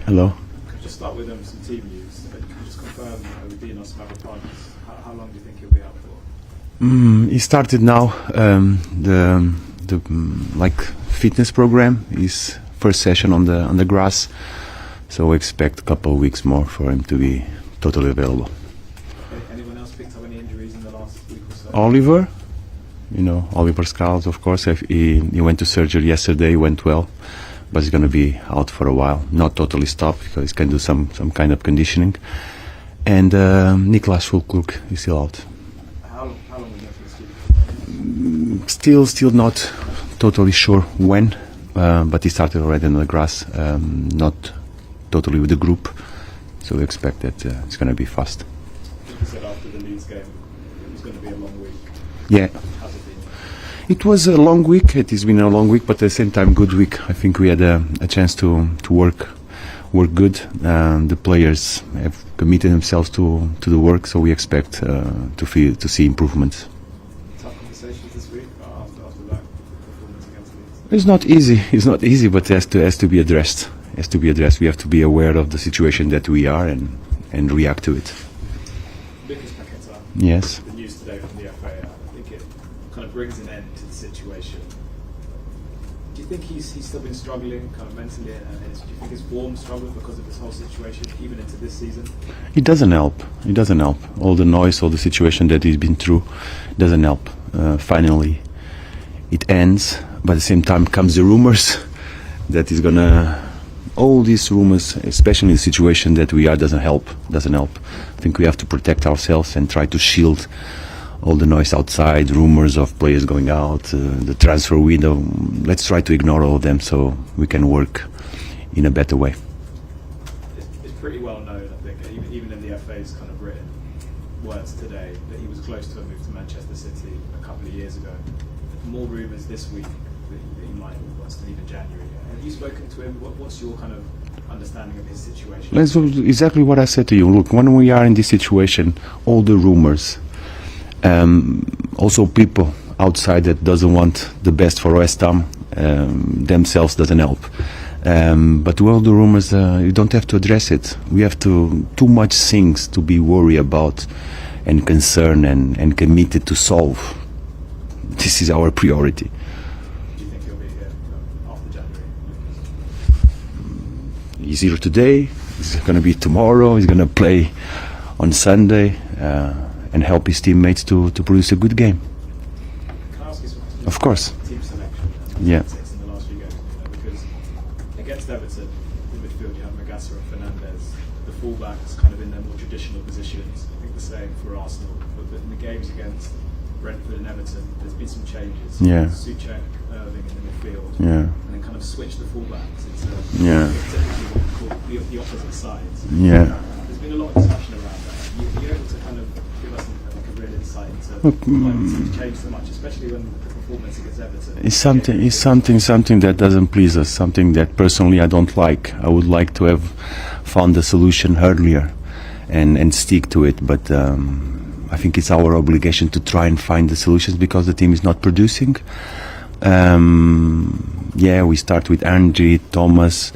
Hello. Could you just start with some team news? Could you just confirm with Dinos Mavropanos, how long do you think he'll be out for? He started now the fitness program. His first session on the grass, so we expect a couple of weeks more for him to be totally available. Anyone else picked up any injuries in the last week or so? Oliver, Oliver Scales, of course. He went to surgery yesterday, went well, but he's going to be out for a while. Not totally stopped because he can do some kind of conditioning. And Niklas Fulkrug is still out. How long will you have to Still not totally sure when, but he started already on the grass, not totally with the group. So we expect that it's going to be fast. You said after the Leeds game it was going to be a long week. Yeah. How's it been? It was a long week. It has been a long week, but at the same time, good week. I think we had a chance to work good. The players have committed themselves to the work, so we expect to see improvements. Tough conversations this week after that performance against Leeds. It's not easy, but it has to be addressed. We have to be aware of the situation that we are and react to it. Lucas Paquetá. Yes. The news today from the FA, I think it kind of brings an end to the situation. Do you think he's still been struggling kind of mentally, and do you think his form struggled because of this whole situation even into this season? It doesn't help. All the noise, all the situation that he's been through doesn't help. Finally it ends, but at the same time comes the rumors that he's gonna. All these rumors, especially in the situation that we are, doesn't help. I think we have to protect ourselves and try to shield all the noise outside, rumors of players going out, the transfer window. Let's try to ignore all of them so we can work in a better way. It's pretty well known, I think, even in the FA's kind of written words today, that he was close to a move to Manchester City a couple of years ago. More rumours this week that he might have wants to leave in January. Have you spoken to him? What's your kind of understanding of his situation? That's exactly what I said to you. Look, when we are in this situation, all the rumors, also people outside that doesn't want the best for West Ham themselves doesn't help. But all the rumors, you don't have to address it. We have too much things to be worried about and concerned and committed to solve. This is our priority. Do you think he'll be here after January? He's here today. He's going to be tomorrow. He's going to play on Sunday and help his teammates to produce a good game. Can I ask you something? Of course. Team selection. Yeah. In the last few games, because against Everton in midfield you have Magassa and Fernandez. The fullbacks kind of in their more traditional positions. I think the same for Arsenal. But in the games against Brentford and Everton, there's been some changes. Yeah. Souček, Irving in the midfield. Yeah. And then kind of switch the fullbacks into Yeah. the opposite sides. Yeah. There's been a lot of discussion around that. You're able to kind of give us a real insight into why the team's changed so much, especially when the performance against Everton. It's something that doesn't please us. Something that personally I don't like. I would like to have found a solution earlier and stick to it, but. I think it's our obligation to try and find the solutions because the team is not producing. We start with Angie, Thomas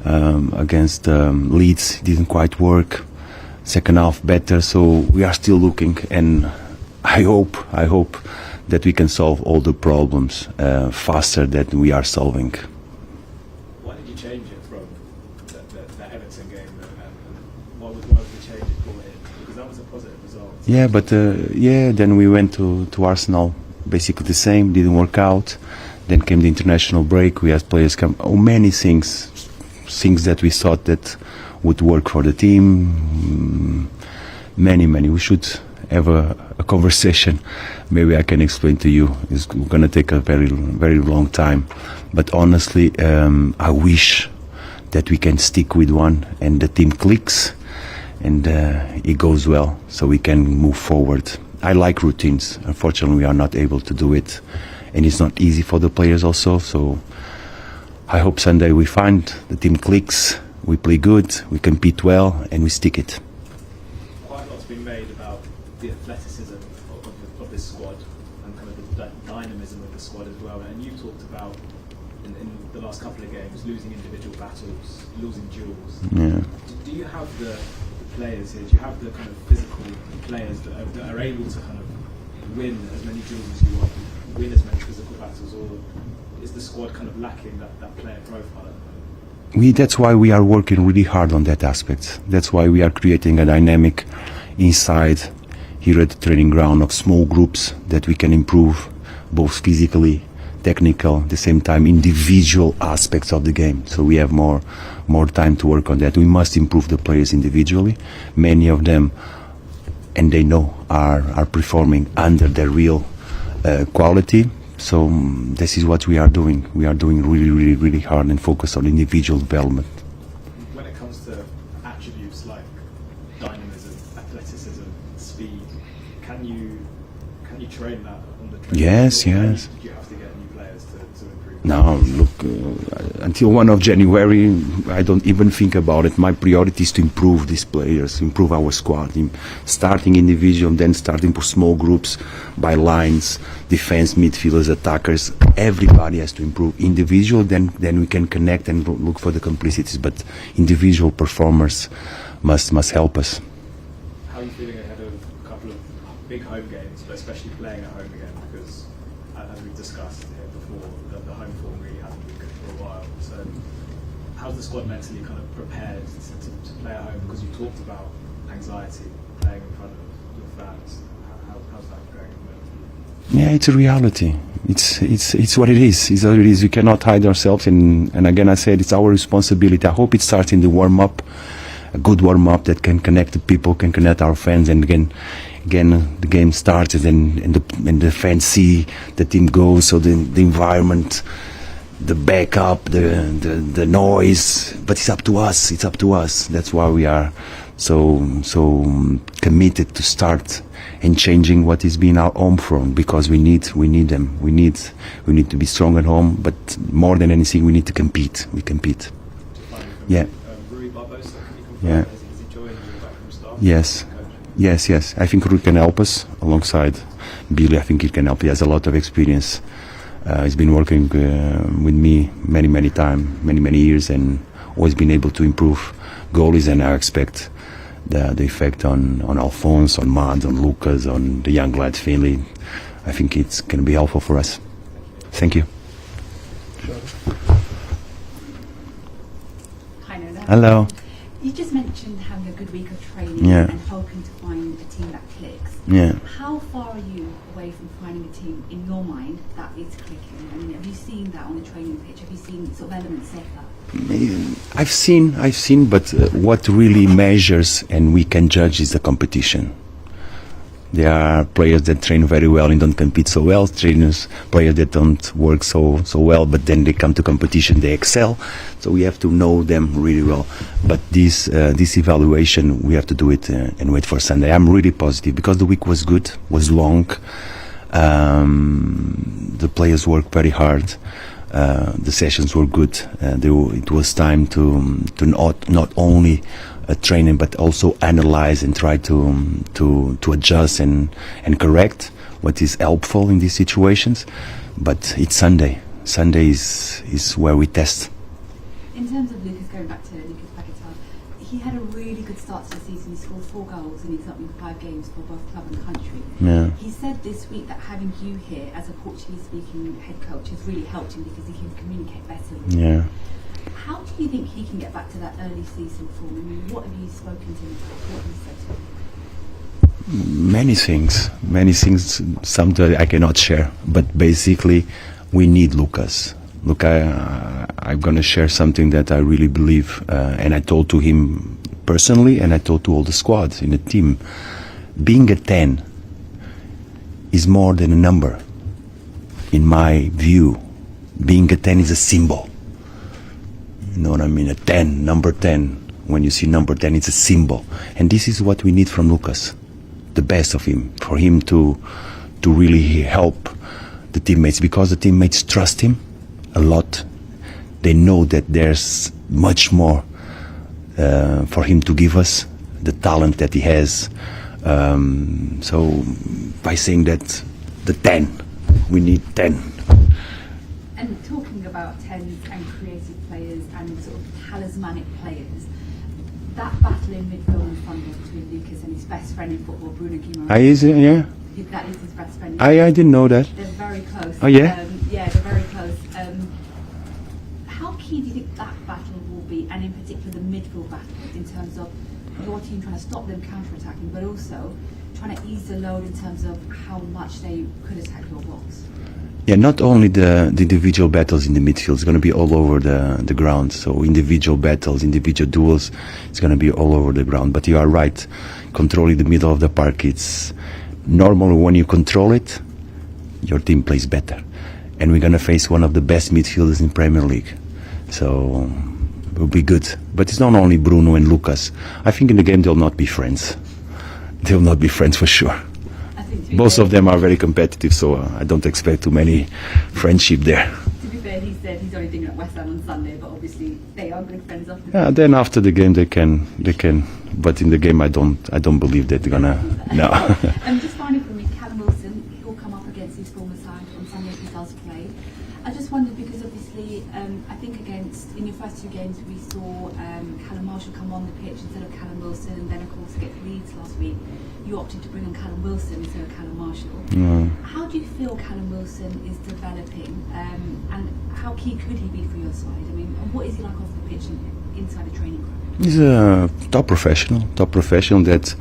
against Leeds. It didn't quite work. Second half better, so we are still looking, and I hope that we can solve all the problems faster than we are solving. Why did you change it from the Everton game? Why would you change it for it? Because that was a positive result. Yeah, but then we went to Arsenal, basically the same, didn't work out. Then came the international break, we had players come, many things that we thought that would work for the team, many. We should have a conversation, maybe I can explain to you. It's going to take a very, very long time, but honestly, I wish that we can stick with one and the team clicks and it goes well, so we can move forward. I like routines. Unfortunately, we are not able to do it, and it's not easy for the players also. So I hope Sunday we find the team clicks, we play good, we compete well, and we stick it. Quite a lot's been made about the athleticism of this squad and kind of the dynamism of the squad as well. And you talked about in the last couple of games losing individual battles, losing duels. Yeah. Do you have the players here? Do you have the kind of physical players that are able to kind of win as many duels as you want, win as many physical battles, or is the squad kind of lacking that player profile at the moment? That's why we are working really hard on that aspect. That's why we are creating a dynamic inside here at the training ground of small groups that we can improve both physically, technical, at the same time individual aspects of the game. So we have more time to work on that. We must improve the players individually. Many of them, and they know, are performing under their real quality. So this is what we are doing. We are doing really hard and focus on individual development. When it comes to attributes like dynamism, athleticism, speed, can you train that on the training? Yes. Do you have to get new players to improve? Now, look, until 1 of January, I don't even think about it. My priority is to improve these players, improve our squad, starting individual, then starting for small groups, by lines, defense, midfielders, attackers. Everybody has to improve. Individual, then we can connect and look for the complicities. But individual performers must help us. How are you feeling ahead of a couple of big home games, but especially playing at home again? Because as we've discussed here before, the home form really hasn't been good for a while. So how's the squad mentally kind of prepared to play at home? Because you talked about anxiety playing in front of your fans. How's that going at the moment? Yeah, it's a reality. It's what it is. It's what it is. We cannot hide ourselves. And again, I said it's our responsibility. I hope it starts in the warm-up, a good warm-up that can connect the people, can connect our fans, and again the game starts and the fans see the team go. So the environment, the backup, the noise, but it's up to us. It's up to us. That's why we are so committed to start and changing what is being our home front, because we need them. We need to be strong at home, but more than anything, we need to compete. We compete. Yeah. Yeah. Is he joining you back from start? Yes. Yes. I think Rui can help us alongside Billy. I think he can help. He has a lot of experience. He's been working with me many times, many years, and always been able to improve goalies. And I expect the effect on Alphonse, on Mads, on Lucas, on the young lad Finley. I think it's going to be helpful for us. Thank you. Hi, Nuno. Hello. You just mentioned having a good week of training Yeah. and hoping to find a team that clicks. Yeah. How far are you away from finding a team in your mind that is clicking? I mean, have you seen that on the training pitch? Have you seen sort of elements of that? I've seen, but what really measures and we can judge is the competition. There are players that train very well and don't compete so well. Players that don't work so well, but then they come to competition, they excel. So we have to know them really well. But this evaluation, we have to do it and wait for Sunday. I'm really positive because the week was good, was long. The players worked very hard. The sessions were good. It was time to not only training but also analyze and try to adjust and correct what is helpful in these situations. But it's Sunday. Sunday is where we test. In terms of Lucas, going back to Lucas Paquetá, he had a really good start to the season. He scored 4 goals in his opening 5 games for both club and country. Yeah. He said this week that having you here as a Portuguese-speaking head coach has really helped him because he can communicate better with you. Yeah. How do you think he can get back to that early season form? I mean, what have you spoken to him about? What have you said to him? Many things. Some that I cannot share, but basically, we need Lucas. Look, I'm going to share something that I really believe, and I told to him personally, and I told to all the squads in the team. Being a 10 is more than a number. In my view, being a 10 is a symbol. You know what I mean? A 10, number 10. When you see number 10, it's a symbol. And this is what we need from Lucas. The best of him. For him to really help the teammates. Because the teammates trust him a lot. They know that there's much more for him to give us. The talent that he has. So by saying that the 10, we need 10. And talking about 10s and creative players and sort of talismanic players. That battle in midfield in front of between Lucas and his best friend in football, Bruno Guimaraes. Yeah. That is his best friend. I didn't know that. They're very close. Oh, yeah? Yeah, they're very close. How key do you think that battle will be, and in particular the midfield battle, in terms of your team trying to stop them counter-attacking, but also trying to ease the load in terms of how much they could attack your box? Yeah, not only the individual battles in the midfield, it's going to be all over the ground. So individual battles, individual duels, it's going to be all over the ground. But you are right, controlling the middle of the park, it's normally when you control it, your team plays better. And we're going to face one of the best midfielders in Premier League. So it will be good. But it's not only Bruno and Lucas. I think in the game they'll not be friends. They'll not be friends for sure. Both of them are very competitive, so I don't expect too many friendship there. To be fair, he said he's only thinking at West Ham on Sunday, but obviously they are good friends after. Yeah, then after the game they can. But in the game I don't believe that they're gonna. No. And just finally for me, Callum Wilson, he'll come up against his former side on Sunday if he does play. I just wondered because obviously, I think in your first two games we saw Callum Marshall come on the pitch instead of Callum Wilson, and then of course against Leeds last week, you opted to bring on Callum Wilson instead of Callum Marshall. How do you feel Callum Wilson is developing, and how key could he be for your side? I mean, what is he like off the pitch and inside the training ground? He's a top professional that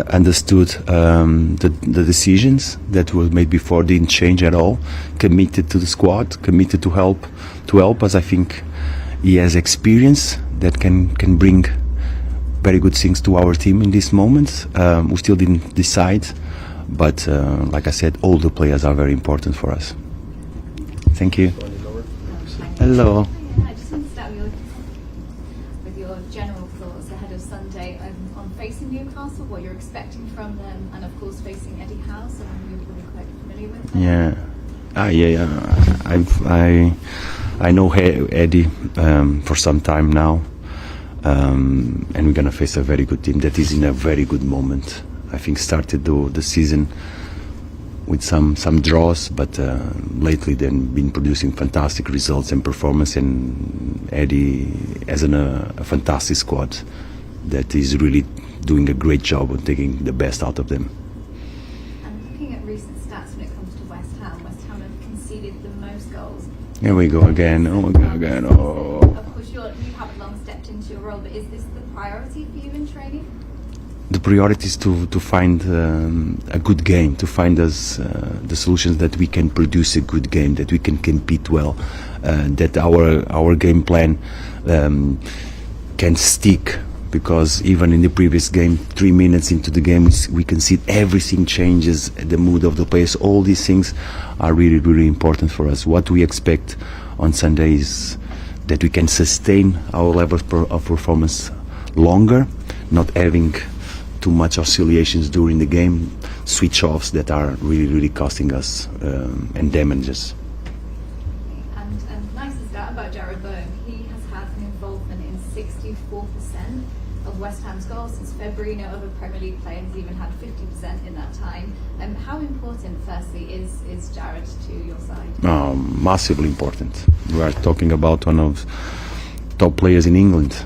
understood the decisions that were made before didn't change at all. Committed to the squad, committed to help us. I think he has experience that can bring very good things to our team in this moment. We still didn't decide, but like I said, all the players are very important for us. Thank you. Hello. I just want to start with your general thoughts ahead of Sunday on facing Newcastle, what you're expecting from them, and of course facing Eddie Howe, someone you're really quite familiar with. I know Eddie for some time now. And we're going to face a very good team that is in a very good moment. I think started the season with some draws, but lately they've been producing fantastic results and performance, and Eddie has a fantastic squad that is really doing a great job of taking the best out of them. And looking at recent stats when it comes to West Ham have conceded the most goals. Here we go again. Oh my God, again. Oh. Of course, you haven't long stepped into your role, but is this the priority for you in training? The priority is to find a good game, to find us the solutions that we can produce a good game, that we can compete well, that our game plan can stick. Because even in the previous game, 3 minutes into the game, we can see everything changes, the mood of the players. All these things are really, really important for us. What we expect on Sunday is that we can sustain our level of performance longer, not having too much oscillations during the game, switch-offs that are really, really costing us and damage us. And nice stat about Jarrod Bowen, he has had an involvement in 64% of West Ham's goals since February. No other Premier League player has even had 50% in that time. How important, firstly, is Jarrod to your side? Massively important. We are talking about one of top players in England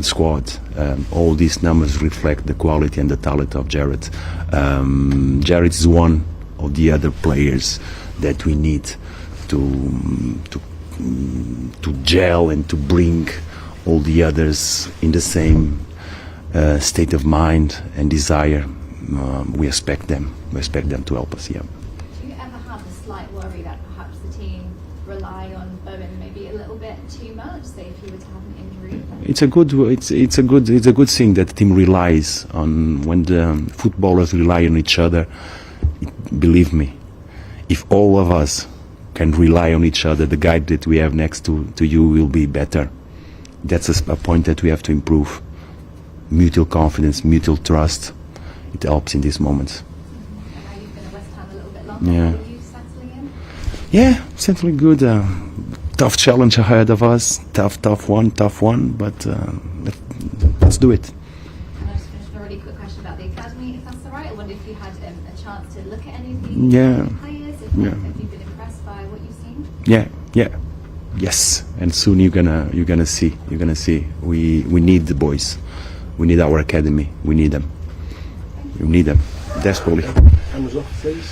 squad. All these numbers reflect the quality and the talent of Jarrod. Jarrod is one of the other players that we need to gel and to bring all the others in the same state of mind and desire. We expect them to help us. Yeah. Do you ever have a slight worry that perhaps the team rely on Bowen maybe a little bit too much? Say if he were to have an injury. It's a good thing that the team relies on. When the footballers rely on each other, believe me, if all of us can rely on each other, the guy that we have next to you will be better. That's a point that we have to improve. Mutual confidence, mutual trust. It helps in these moments. And now you've been at West Ham a little bit longer. Yeah. How are you settling in? Yeah, settling good. Tough challenge ahead of us. Tough one. But let's do it. And I just finished a really quick question about the academy, if that's all right. I wonder if you had a chance to look at any of the players. Have you been impressed by what you've seen? Yeah. Yes, and soon you're gonna see. We need the boys. We need our academy. We need them. We need them desperately. Cameras off, please.